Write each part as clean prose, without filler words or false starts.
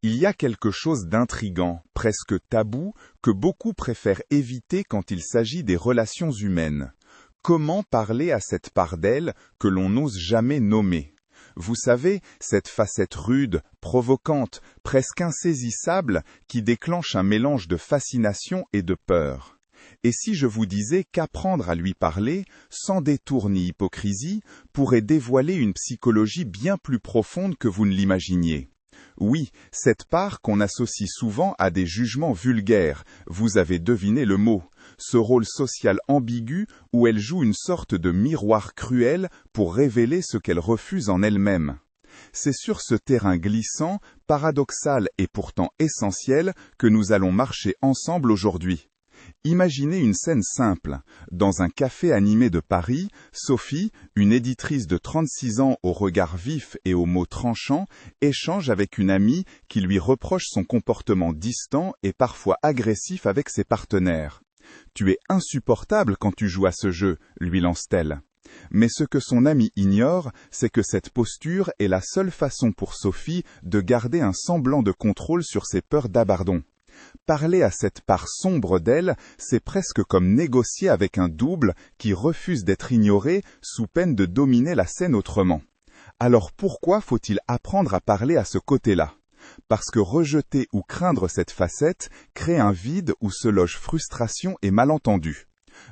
Il y a quelque chose d'intrigant, presque tabou, que beaucoup préfèrent éviter quand il s'agit des relations humaines. Comment parler à cette part d'elle que l'on n'ose jamais nommer? Vous savez, cette facette rude, provocante, presque insaisissable, qui déclenche un mélange de fascination et de peur. Et si je vous disais qu'apprendre à lui parler, sans détour ni hypocrisie, pourrait dévoiler une psychologie bien plus profonde que vous ne l'imaginiez? Oui, cette part qu'on associe souvent à des jugements vulgaires, vous avez deviné le mot, ce rôle social ambigu où elle joue une sorte de miroir cruel pour révéler ce qu'elle refuse en elle-même. C'est sur ce terrain glissant, paradoxal et pourtant essentiel que nous allons marcher ensemble aujourd'hui. Imaginez une scène simple. Dans un café animé de Paris, Sophie, une éditrice de 36 ans au regard vif et aux mots tranchants, échange avec une amie qui lui reproche son comportement distant et parfois agressif avec ses partenaires. « Tu es insupportable quand tu joues à ce jeu », lui lance-t-elle. Mais ce que son amie ignore, c'est que cette posture est la seule façon pour Sophie de garder un semblant de contrôle sur ses peurs d'abandon. Parler à cette part sombre d'elle, c'est presque comme négocier avec un double qui refuse d'être ignoré sous peine de dominer la scène autrement. Alors pourquoi faut-il apprendre à parler à ce côté-là? Parce que rejeter ou craindre cette facette crée un vide où se loge frustration et malentendu.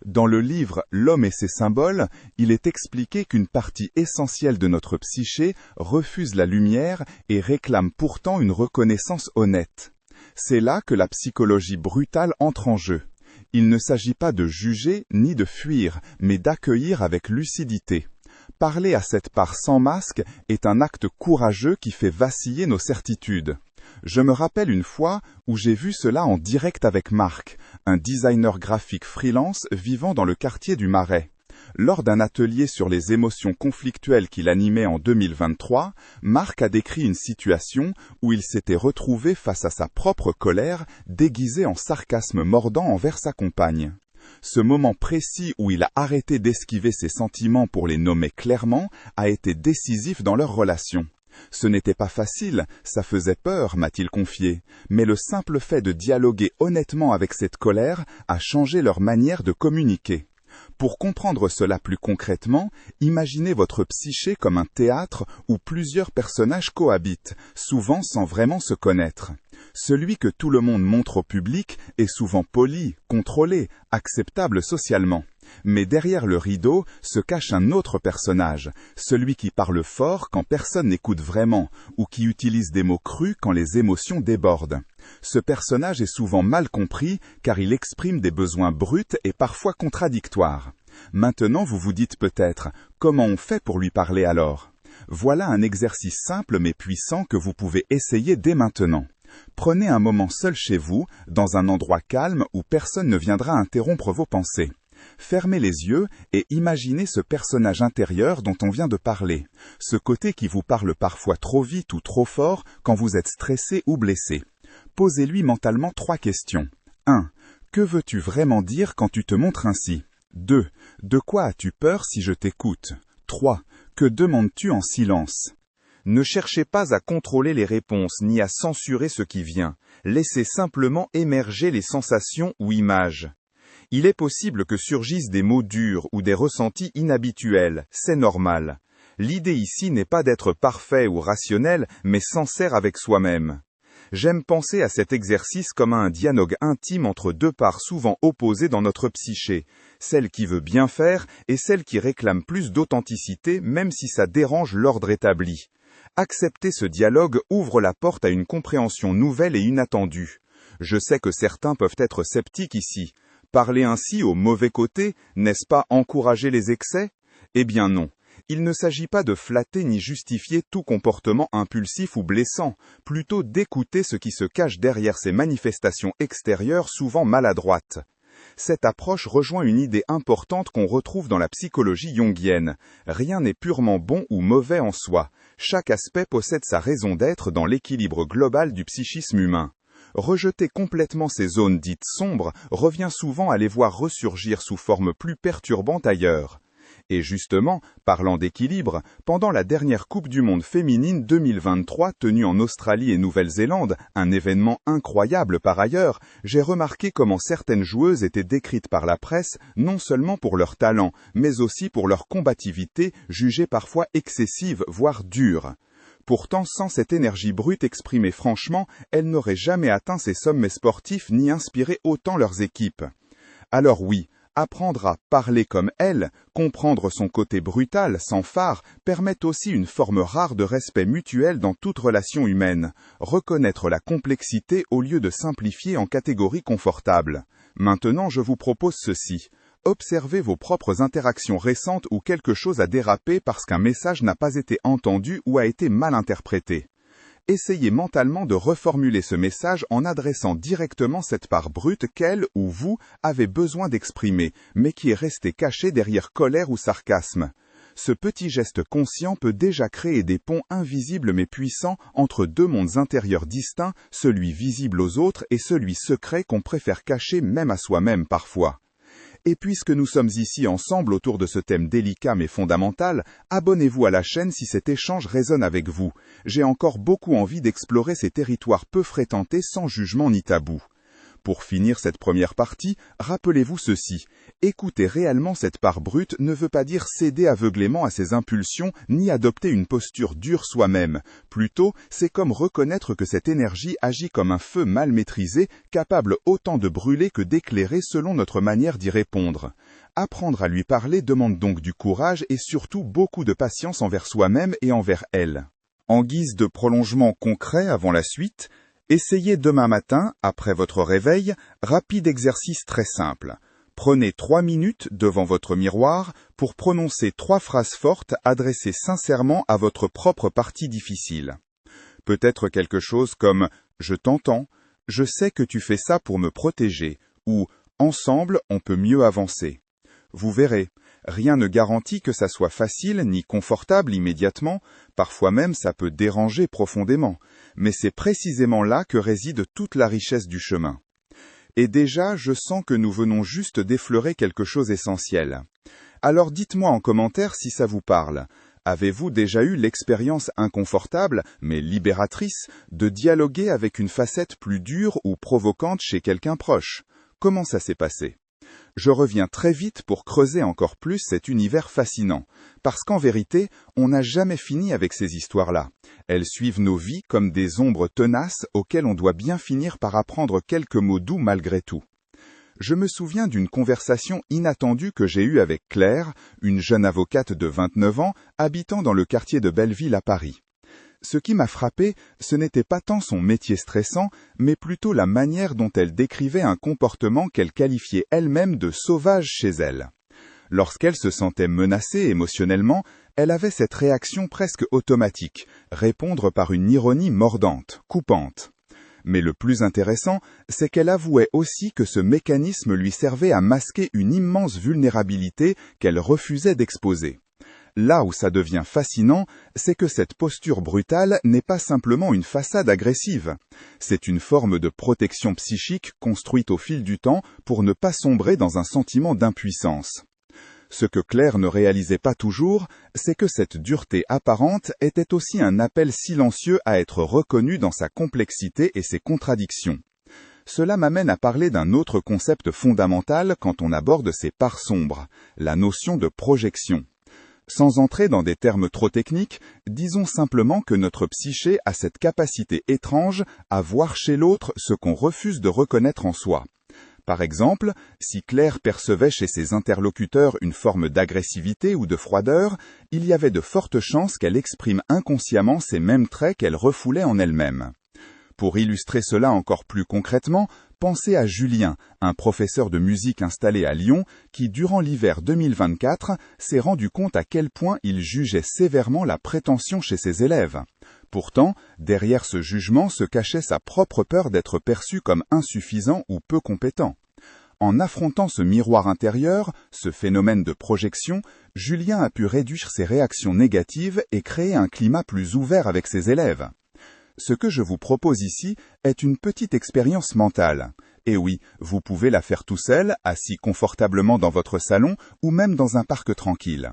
Dans le livre « L'homme et ses symboles », il est expliqué qu'une partie essentielle de notre psyché refuse la lumière et réclame pourtant une reconnaissance honnête. C'est là que la psychologie brutale entre en jeu. Il ne s'agit pas de juger ni de fuir, mais d'accueillir avec lucidité. Parler à cette part sans masque est un acte courageux qui fait vaciller nos certitudes. Je me rappelle une fois où j'ai vu cela en direct avec Marc, un designer graphique freelance vivant dans le quartier du Marais. Lors d'un atelier sur les émotions conflictuelles qu'il animait en 2023, Marc a décrit une situation où il s'était retrouvé face à sa propre colère, déguisée en sarcasme mordant envers sa compagne. Ce moment précis où il a arrêté d'esquiver ses sentiments pour les nommer clairement a été décisif dans leur relation. Ce n'était pas facile, ça faisait peur, m'a-t-il confié, mais le simple fait de dialoguer honnêtement avec cette colère a changé leur manière de communiquer. Pour comprendre cela plus concrètement, imaginez votre psyché comme un théâtre où plusieurs personnages cohabitent, souvent sans vraiment se connaître. Celui que tout le monde montre au public est souvent poli, contrôlé, acceptable socialement. Mais derrière le rideau se cache un autre personnage, celui qui parle fort quand personne n'écoute vraiment, ou qui utilise des mots crus quand les émotions débordent. Ce personnage est souvent mal compris car il exprime des besoins bruts et parfois contradictoires. Maintenant vous vous dites peut-être, comment on fait pour lui parler alors? Voilà un exercice simple mais puissant que vous pouvez essayer dès maintenant. Prenez un moment seul chez vous, dans un endroit calme où personne ne viendra interrompre vos pensées. Fermez les yeux et imaginez ce personnage intérieur dont on vient de parler, ce côté qui vous parle parfois trop vite ou trop fort quand vous êtes stressé ou blessé. Posez-lui mentalement 3 questions. 1. Que veux-tu vraiment dire quand tu te montres ainsi? 2. De quoi as-tu peur si je t'écoute? 3. Que demandes-tu en silence? Ne cherchez pas à contrôler les réponses ni à censurer ce qui vient. Laissez simplement émerger les sensations ou images. Il est possible que surgissent des mots durs ou des ressentis inhabituels, c'est normal. L'idée ici n'est pas d'être parfait ou rationnel, mais sincère avec soi-même. J'aime penser à cet exercice comme à un dialogue intime entre 2 parts souvent opposées dans notre psyché, celle qui veut bien faire et celle qui réclame plus d'authenticité même si ça dérange l'ordre établi. Accepter ce dialogue ouvre la porte à une compréhension nouvelle et inattendue. Je sais que certains peuvent être sceptiques ici. Parler ainsi au mauvais côté, n'est-ce pas encourager les excès? Eh bien non. Il ne s'agit pas de flatter ni justifier tout comportement impulsif ou blessant, plutôt d'écouter ce qui se cache derrière ces manifestations extérieures souvent maladroites. Cette approche rejoint une idée importante qu'on retrouve dans la psychologie jungienne. Rien n'est purement bon ou mauvais en soi. Chaque aspect possède sa raison d'être dans l'équilibre global du psychisme humain. Rejeter complètement ces zones dites sombres revient souvent à les voir ressurgir sous forme plus perturbante ailleurs. Et justement, parlant d'équilibre, pendant la dernière Coupe du Monde féminine 2023 tenue en Australie et Nouvelle-Zélande, un événement incroyable par ailleurs, j'ai remarqué comment certaines joueuses étaient décrites par la presse non seulement pour leur talent, mais aussi pour leur combativité, jugée parfois excessive, voire dure. Pourtant, sans cette énergie brute exprimée franchement, elles n'auraient jamais atteint ces sommets sportifs ni inspiré autant leurs équipes. Alors oui, apprendre à parler comme elle, comprendre son côté brutal, sans phare, permet aussi une forme rare de respect mutuel dans toute relation humaine, reconnaître la complexité au lieu de simplifier en catégories confortables. Maintenant, je vous propose ceci. Observez vos propres interactions récentes où quelque chose a dérapé parce qu'un message n'a pas été entendu ou a été mal interprété. Essayez mentalement de reformuler ce message en adressant directement cette part brute qu'elle ou vous avez besoin d'exprimer, mais qui est restée cachée derrière colère ou sarcasme. Ce petit geste conscient peut déjà créer des ponts invisibles mais puissants entre deux mondes intérieurs distincts, celui visible aux autres et celui secret qu'on préfère cacher même à soi-même parfois. Et puisque nous sommes ici ensemble autour de ce thème délicat mais fondamental, abonnez-vous à la chaîne si cet échange résonne avec vous. J'ai encore beaucoup envie d'explorer ces territoires peu fréquentés sans jugement ni tabou. Pour finir cette première partie, rappelez-vous ceci. Écouter réellement cette part brute ne veut pas dire céder aveuglément à ses impulsions ni adopter une posture dure soi-même. Plutôt, c'est comme reconnaître que cette énergie agit comme un feu mal maîtrisé, capable autant de brûler que d'éclairer selon notre manière d'y répondre. Apprendre à lui parler demande donc du courage et surtout beaucoup de patience envers soi-même et envers elle. En guise de prolongement concret avant la suite, essayez demain matin, après votre réveil, rapide exercice très simple. Prenez 3 minutes devant votre miroir pour prononcer 3 phrases fortes adressées sincèrement à votre propre partie difficile. Peut-être quelque chose comme « Je t'entends »,« Je sais que tu fais ça pour me protéger » ou « Ensemble, on peut mieux avancer ». Vous verrez, rien ne garantit que ça soit facile ni confortable immédiatement, parfois même ça peut déranger profondément, mais c'est précisément là que réside toute la richesse du chemin. Et déjà, je sens que nous venons juste d'effleurer quelque chose d'essentiel. Alors dites-moi en commentaire si ça vous parle. Avez-vous déjà eu l'expérience inconfortable, mais libératrice, de dialoguer avec une facette plus dure ou provocante chez quelqu'un proche? Comment ça s'est passé? Je reviens très vite pour creuser encore plus cet univers fascinant, parce qu'en vérité, on n'a jamais fini avec ces histoires-là. Elles suivent nos vies comme des ombres tenaces auxquelles on doit bien finir par apprendre quelques mots doux malgré tout. Je me souviens d'une conversation inattendue que j'ai eue avec Claire, une jeune avocate de 29 ans, habitant dans le quartier de Belleville à Paris. Ce qui m'a frappé, ce n'était pas tant son métier stressant, mais plutôt la manière dont elle décrivait un comportement qu'elle qualifiait elle-même de sauvage chez elle. Lorsqu'elle se sentait menacée émotionnellement, elle avait cette réaction presque automatique, répondre par une ironie mordante, coupante. Mais le plus intéressant, c'est qu'elle avouait aussi que ce mécanisme lui servait à masquer une immense vulnérabilité qu'elle refusait d'exposer. Là où ça devient fascinant, c'est que cette posture brutale n'est pas simplement une façade agressive. C'est une forme de protection psychique construite au fil du temps pour ne pas sombrer dans un sentiment d'impuissance. Ce que Claire ne réalisait pas toujours, c'est que cette dureté apparente était aussi un appel silencieux à être reconnu dans sa complexité et ses contradictions. Cela m'amène à parler d'un autre concept fondamental quand on aborde ces parts sombres, la notion de projection. Sans entrer dans des termes trop techniques, disons simplement que notre psyché a cette capacité étrange à voir chez l'autre ce qu'on refuse de reconnaître en soi. Par exemple, si Claire percevait chez ses interlocuteurs une forme d'agressivité ou de froideur, il y avait de fortes chances qu'elle exprime inconsciemment ces mêmes traits qu'elle refoulait en elle-même. Pour illustrer cela encore plus concrètement, pensez à Julien, un professeur de musique installé à Lyon, qui, durant l'hiver 2024, s'est rendu compte à quel point il jugeait sévèrement la prétention chez ses élèves. Pourtant, derrière ce jugement se cachait sa propre peur d'être perçu comme insuffisant ou peu compétent. En affrontant ce miroir intérieur, ce phénomène de projection, Julien a pu réduire ses réactions négatives et créer un climat plus ouvert avec ses élèves. Ce que je vous propose ici est une petite expérience mentale. Et oui, vous pouvez la faire tout seul, assis confortablement dans votre salon ou même dans un parc tranquille.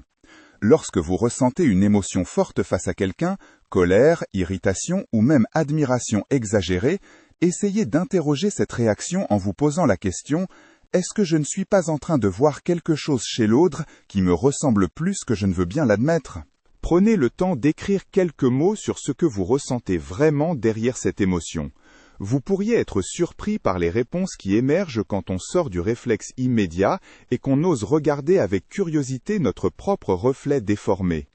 Lorsque vous ressentez une émotion forte face à quelqu'un, colère, irritation ou même admiration exagérée, essayez d'interroger cette réaction en vous posant la question « Est-ce que je ne suis pas en train de voir quelque chose chez l'autre qui me ressemble plus que je ne veux bien l'admettre ?» Prenez le temps d'écrire quelques mots sur ce que vous ressentez vraiment derrière cette émotion. Vous pourriez être surpris par les réponses qui émergent quand on sort du réflexe immédiat et qu'on ose regarder avec curiosité notre propre reflet déformé.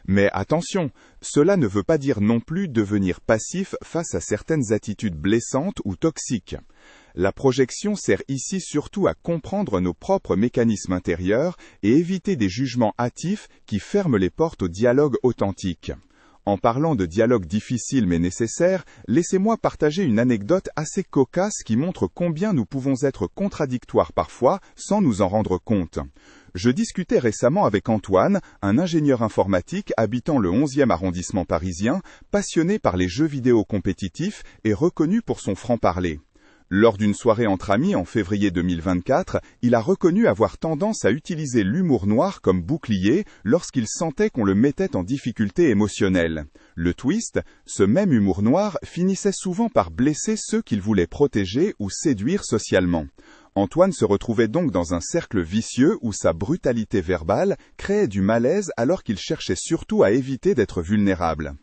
Mais attention, cela ne veut pas dire non plus devenir passif face à certaines attitudes blessantes ou toxiques. La projection sert ici surtout à comprendre nos propres mécanismes intérieurs et éviter des jugements hâtifs qui ferment les portes au dialogue authentique. En parlant de dialogue difficile mais nécessaire, laissez-moi partager une anecdote assez cocasse qui montre combien nous pouvons être contradictoires parfois sans nous en rendre compte. Je discutais récemment avec Antoine, un ingénieur informatique habitant le 11e arrondissement parisien, passionné par les jeux vidéo compétitifs et reconnu pour son franc-parler. Lors d'une soirée entre amis en février 2024, il a reconnu avoir tendance à utiliser l'humour noir comme bouclier lorsqu'il sentait qu'on le mettait en difficulté émotionnelle. Le twist, ce même humour noir finissait souvent par blesser ceux qu'il voulait protéger ou séduire socialement. Antoine se retrouvait donc dans un cercle vicieux où sa brutalité verbale créait du malaise alors qu'il cherchait surtout à éviter d'être vulnérable.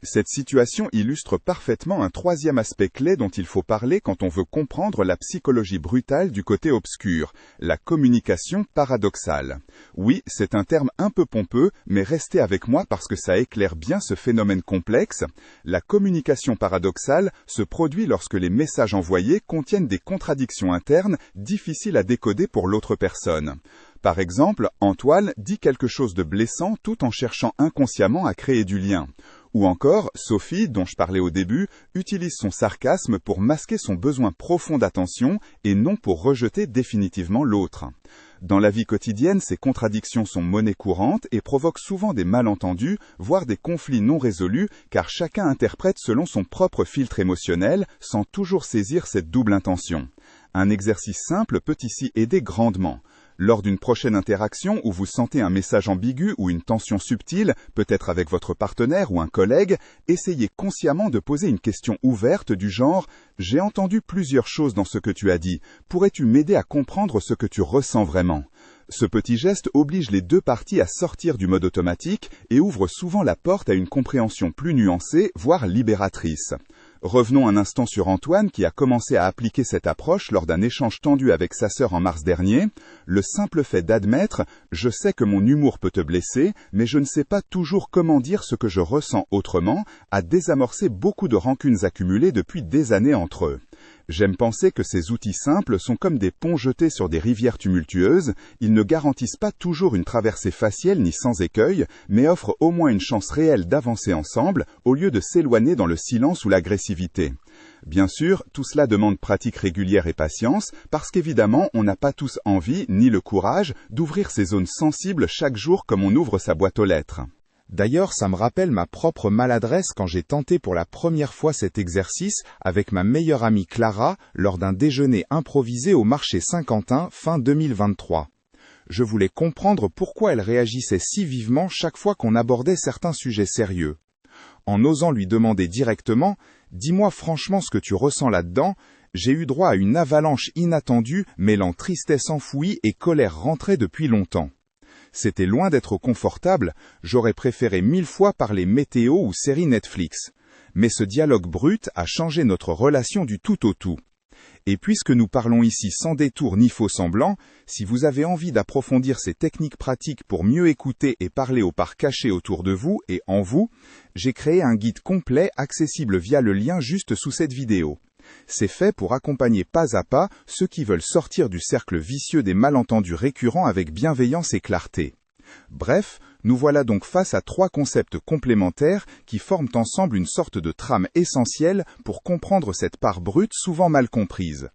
Cette situation illustre parfaitement un troisième aspect clé dont il faut parler quand on veut comprendre la psychologie brutale du côté obscur, la communication paradoxale. Oui, c'est un terme un peu pompeux, mais restez avec moi parce que ça éclaire bien ce phénomène complexe. La communication paradoxale se produit lorsque les messages envoyés contiennent des contradictions internes difficiles à décoder pour l'autre personne. Par exemple, Antoine dit quelque chose de blessant tout en cherchant inconsciemment à créer du lien. Ou encore, Sophie, dont je parlais au début, utilise son sarcasme pour masquer son besoin profond d'attention et non pour rejeter définitivement l'autre. Dans la vie quotidienne, ces contradictions sont monnaie courante et provoquent souvent des malentendus, voire des conflits non résolus, car chacun interprète selon son propre filtre émotionnel, sans toujours saisir cette double intention. Un exercice simple peut ici aider grandement. Lors d'une prochaine interaction où vous sentez un message ambigu ou une tension subtile, peut-être avec votre partenaire ou un collègue, essayez consciemment de poser une question ouverte du genre « J'ai entendu plusieurs choses dans ce que tu as dit. Pourrais-tu m'aider à comprendre ce que tu ressens vraiment ?» Ce petit geste oblige les deux parties à sortir du mode automatique et ouvre souvent la porte à une compréhension plus nuancée, voire libératrice. Revenons un instant sur Antoine qui a commencé à appliquer cette approche lors d'un échange tendu avec sa sœur en mars dernier. Le simple fait d'admettre « Je sais que mon humour peut te blesser, mais je ne sais pas toujours comment dire ce que je ressens autrement » a désamorcé beaucoup de rancunes accumulées depuis des années entre eux. J'aime penser que ces outils simples sont comme des ponts jetés sur des rivières tumultueuses. Ils ne garantissent pas toujours une traversée faciale ni sans écueil, mais offrent au moins une chance réelle d'avancer ensemble, au lieu de s'éloigner dans le silence ou l'agressivité. Bien sûr, tout cela demande pratique régulière et patience, parce qu'évidemment, on n'a pas tous envie, ni le courage, d'ouvrir ces zones sensibles chaque jour comme on ouvre sa boîte aux lettres. D'ailleurs, ça me rappelle ma propre maladresse quand j'ai tenté pour la première fois cet exercice avec ma meilleure amie Clara lors d'un déjeuner improvisé au marché Saint-Quentin fin 2023. Je voulais comprendre pourquoi elle réagissait si vivement chaque fois qu'on abordait certains sujets sérieux. En osant lui demander directement « Dis-moi franchement ce que tu ressens là-dedans », j'ai eu droit à une avalanche inattendue mêlant tristesse enfouie et colère rentrée depuis longtemps. C'était loin d'être confortable, j'aurais préféré 1000 fois parler météo ou série Netflix. Mais ce dialogue brut a changé notre relation du tout au tout. Et puisque nous parlons ici sans détour ni faux semblant, si vous avez envie d'approfondir ces techniques pratiques pour mieux écouter et parler aux parts cachées autour de vous et en vous, j'ai créé un guide complet accessible via le lien juste sous cette vidéo. C'est fait pour accompagner pas à pas ceux qui veulent sortir du cercle vicieux des malentendus récurrents avec bienveillance et clarté. Bref, nous voilà donc face à 3 concepts complémentaires qui forment ensemble une sorte de trame essentielle pour comprendre cette part brute souvent mal comprise.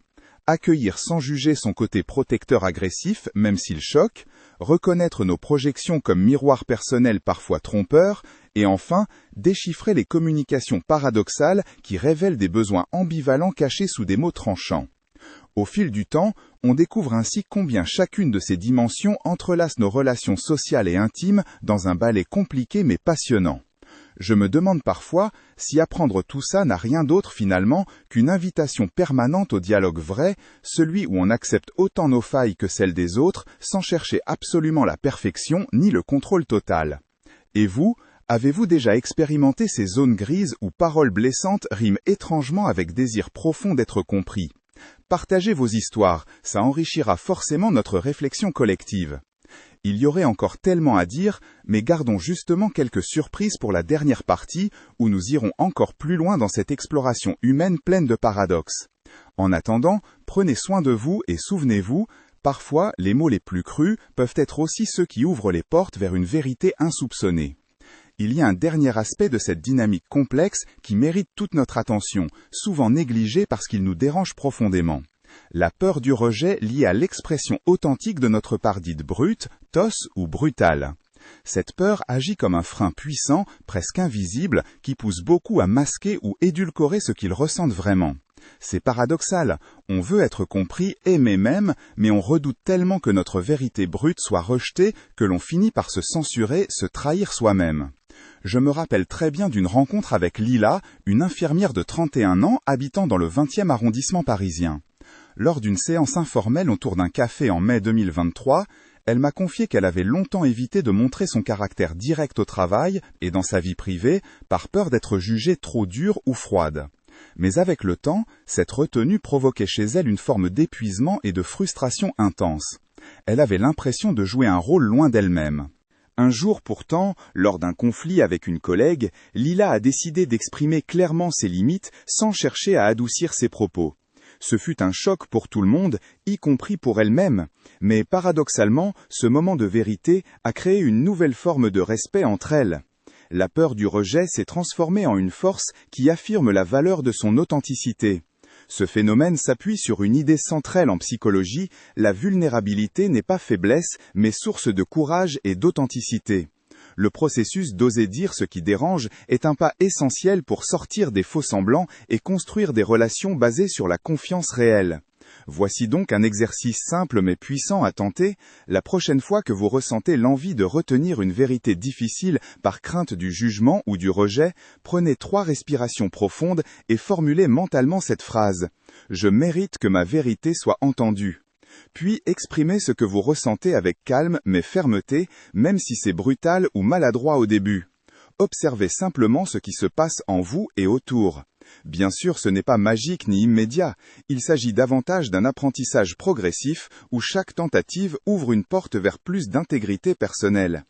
Accueillir sans juger son côté protecteur agressif, même s'il choque, reconnaître nos projections comme miroirs personnels parfois trompeurs, et enfin, déchiffrer les communications paradoxales qui révèlent des besoins ambivalents cachés sous des mots tranchants. Au fil du temps, on découvre ainsi combien chacune de ces dimensions entrelace nos relations sociales et intimes dans un ballet compliqué mais passionnant. Je me demande parfois si apprendre tout ça n'a rien d'autre finalement qu'une invitation permanente au dialogue vrai, celui où on accepte autant nos failles que celles des autres, sans chercher absolument la perfection ni le contrôle total. Et vous, avez-vous déjà expérimenté ces zones grises où paroles blessantes riment étrangement avec désir profond d'être compris? Partagez vos histoires, ça enrichira forcément notre réflexion collective. Il y aurait encore tellement à dire, mais gardons justement quelques surprises pour la dernière partie, où nous irons encore plus loin dans cette exploration humaine pleine de paradoxes. En attendant, prenez soin de vous et souvenez-vous, parfois les mots les plus crus peuvent être aussi ceux qui ouvrent les portes vers une vérité insoupçonnée. Il y a un dernier aspect de cette dynamique complexe qui mérite toute notre attention, souvent négligé parce qu'il nous dérange profondément. La peur du rejet liée à l'expression authentique de notre part dite brute, tosse ou brutale. Cette peur agit comme un frein puissant, presque invisible, qui pousse beaucoup à masquer ou édulcorer ce qu'ils ressentent vraiment. C'est paradoxal, on veut être compris, aimé même, mais on redoute tellement que notre vérité brute soit rejetée que l'on finit par se censurer, se trahir soi-même. Je me rappelle très bien d'une rencontre avec Lila, une infirmière de 31 ans habitant dans le 20e arrondissement parisien. Lors d'une séance informelle autour d'un café en mai 2023, elle m'a confié qu'elle avait longtemps évité de montrer son caractère direct au travail et dans sa vie privée par peur d'être jugée trop dure ou froide. Mais avec le temps, cette retenue provoquait chez elle une forme d'épuisement et de frustration intense. Elle avait l'impression de jouer un rôle loin d'elle-même. Un jour pourtant, lors d'un conflit avec une collègue, Lila a décidé d'exprimer clairement ses limites sans chercher à adoucir ses propos. Ce fut un choc pour tout le monde, y compris pour elle-même, mais paradoxalement, ce moment de vérité a créé une nouvelle forme de respect entre elles. La peur du rejet s'est transformée en une force qui affirme la valeur de son authenticité. Ce phénomène s'appuie sur une idée centrale en psychologie, la vulnérabilité n'est pas faiblesse, mais source de courage et d'authenticité. Le processus d'oser dire ce qui dérange est un pas essentiel pour sortir des faux-semblants et construire des relations basées sur la confiance réelle. Voici donc un exercice simple mais puissant à tenter. La prochaine fois que vous ressentez l'envie de retenir une vérité difficile par crainte du jugement ou du rejet, prenez 3 respirations profondes et formulez mentalement cette phrase. « Je mérite que ma vérité soit entendue ». Puis exprimez ce que vous ressentez avec calme mais fermeté, même si c'est brutal ou maladroit au début. Observez simplement ce qui se passe en vous et autour. Bien sûr, ce n'est pas magique ni immédiat, il s'agit davantage d'un apprentissage progressif où chaque tentative ouvre une porte vers plus d'intégrité personnelle.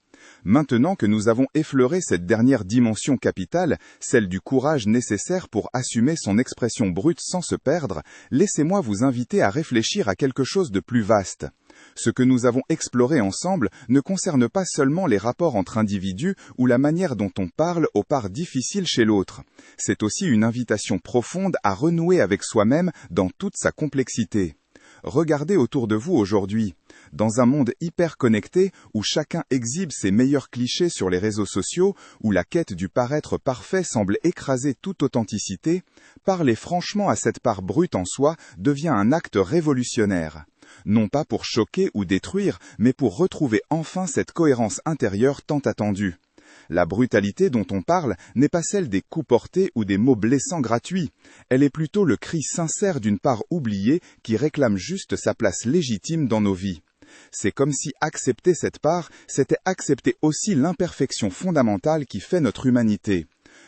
Maintenant que nous avons effleuré cette dernière dimension capitale, celle du courage nécessaire pour assumer son expression brute sans se perdre, laissez-moi vous inviter à réfléchir à quelque chose de plus vaste. Ce que nous avons exploré ensemble ne concerne pas seulement les rapports entre individus ou la manière dont on parle aux parts difficiles chez l'autre. C'est aussi une invitation profonde à renouer avec soi-même dans toute sa complexité. Regardez autour de vous aujourd'hui. Dans un monde hyper connecté où chacun exhibe ses meilleurs clichés sur les réseaux sociaux, où la quête du paraître parfait semble écraser toute authenticité, parler franchement à cette part brute en soi devient un acte révolutionnaire. Non pas pour choquer ou détruire, mais pour retrouver enfin cette cohérence intérieure tant attendue. La brutalité dont on parle n'est pas celle des coups portés ou des mots blessants gratuits. Elle est plutôt le cri sincère d'une part oubliée qui réclame juste sa place légitime dans nos vies. C'est comme si accepter cette part, c'était accepter aussi l'imperfection fondamentale qui fait notre humanité.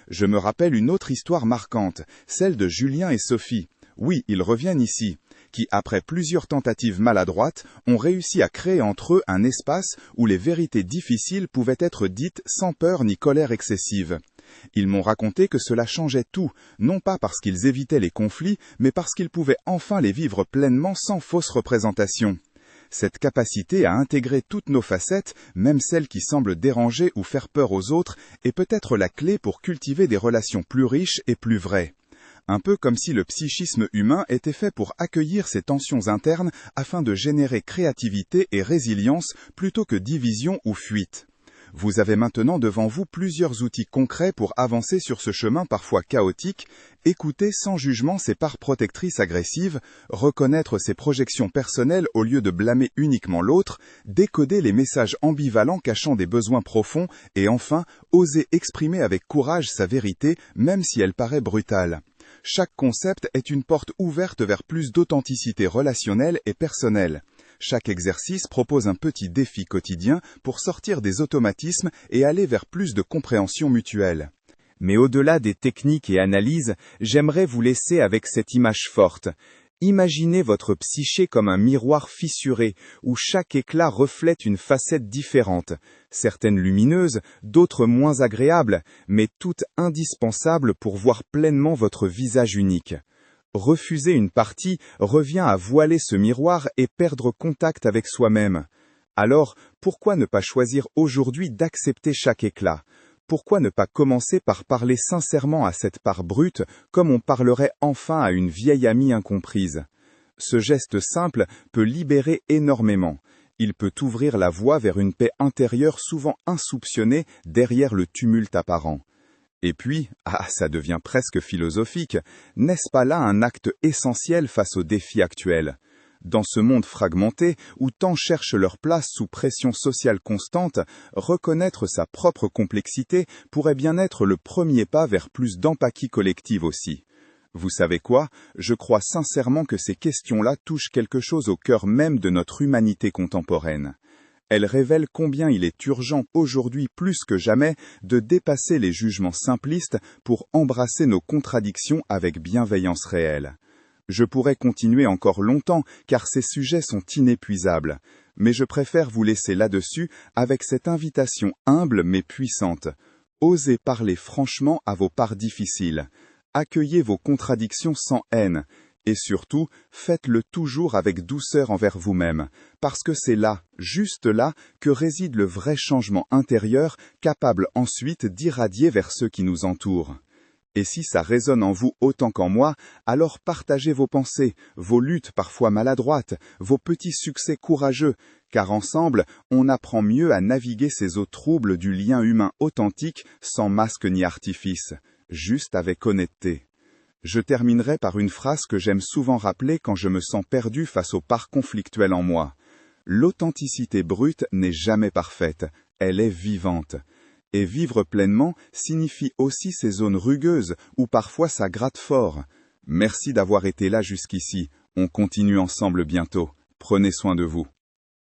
Je me rappelle une autre histoire marquante, celle de Julien et Sophie. Oui, ils reviennent ici, qui, après plusieurs tentatives maladroites, ont réussi à créer entre eux un espace où les vérités difficiles pouvaient être dites sans peur ni colère excessive. Ils m'ont raconté que cela changeait tout, non pas parce qu'ils évitaient les conflits, mais parce qu'ils pouvaient enfin les vivre pleinement sans fausse représentation. Cette capacité à intégrer toutes nos facettes, même celles qui semblent déranger ou faire peur aux autres, est peut-être la clé pour cultiver des relations plus riches et plus vraies. Un peu comme si le psychisme humain était fait pour accueillir ces tensions internes afin de générer créativité et résilience plutôt que division ou fuite. Vous avez maintenant devant vous plusieurs outils concrets pour avancer sur ce chemin parfois chaotique, écouter sans jugement ses parts protectrices agressives, reconnaître ses projections personnelles au lieu de blâmer uniquement l'autre, décoder les messages ambivalents cachant des besoins profonds et enfin, oser exprimer avec courage sa vérité même si elle paraît brutale. Chaque concept est une porte ouverte vers plus d'authenticité relationnelle et personnelle. Chaque exercice propose un petit défi quotidien pour sortir des automatismes et aller vers plus de compréhension mutuelle. Mais au-delà des techniques et analyses, j'aimerais vous laisser avec cette image forte. Imaginez votre psyché comme un miroir fissuré, où chaque éclat reflète une facette différente, certaines lumineuses, d'autres moins agréables, mais toutes indispensables pour voir pleinement votre visage unique. Refuser une partie revient à voiler ce miroir et perdre contact avec soi-même. Alors, pourquoi ne pas choisir aujourd'hui d'accepter chaque éclat ? Pourquoi ne pas commencer par parler sincèrement à cette part brute, comme on parlerait enfin à une vieille amie incomprise ? Ce geste simple peut libérer énormément. Il peut ouvrir la voie vers une paix intérieure souvent insoupçonnée derrière le tumulte apparent. Et puis, ça devient presque philosophique, n'est-ce pas là un acte essentiel face aux défis actuels ? Dans ce monde fragmenté, où tant cherchent leur place sous pression sociale constante, reconnaître sa propre complexité pourrait bien être le premier pas vers plus d'empathie collective aussi. Vous savez quoi ? Je crois sincèrement que ces questions-là touchent quelque chose au cœur même de notre humanité contemporaine. Elle révèle combien il est urgent aujourd'hui plus que jamais de dépasser les jugements simplistes pour embrasser nos contradictions avec bienveillance réelle. Je pourrais continuer encore longtemps car ces sujets sont inépuisables, mais je préfère vous laisser là-dessus avec cette invitation humble mais puissante. Osez parler franchement à vos parts difficiles. Accueillez vos contradictions sans haine. Et surtout, faites-le toujours avec douceur envers vous-même, parce que c'est là, juste là, que réside le vrai changement intérieur, capable ensuite d'irradier vers ceux qui nous entourent. Et si ça résonne en vous autant qu'en moi, alors partagez vos pensées, vos luttes parfois maladroites, vos petits succès courageux, car ensemble, on apprend mieux à naviguer ces eaux troubles du lien humain authentique, sans masque ni artifice, juste avec honnêteté. Je terminerai par une phrase que j'aime souvent rappeler quand je me sens perdu face aux parts conflictuelles en moi. L'authenticité brute n'est jamais parfaite, elle est vivante. Et vivre pleinement signifie aussi ces zones rugueuses où parfois ça gratte fort. Merci d'avoir été là jusqu'ici, on continue ensemble bientôt. Prenez soin de vous.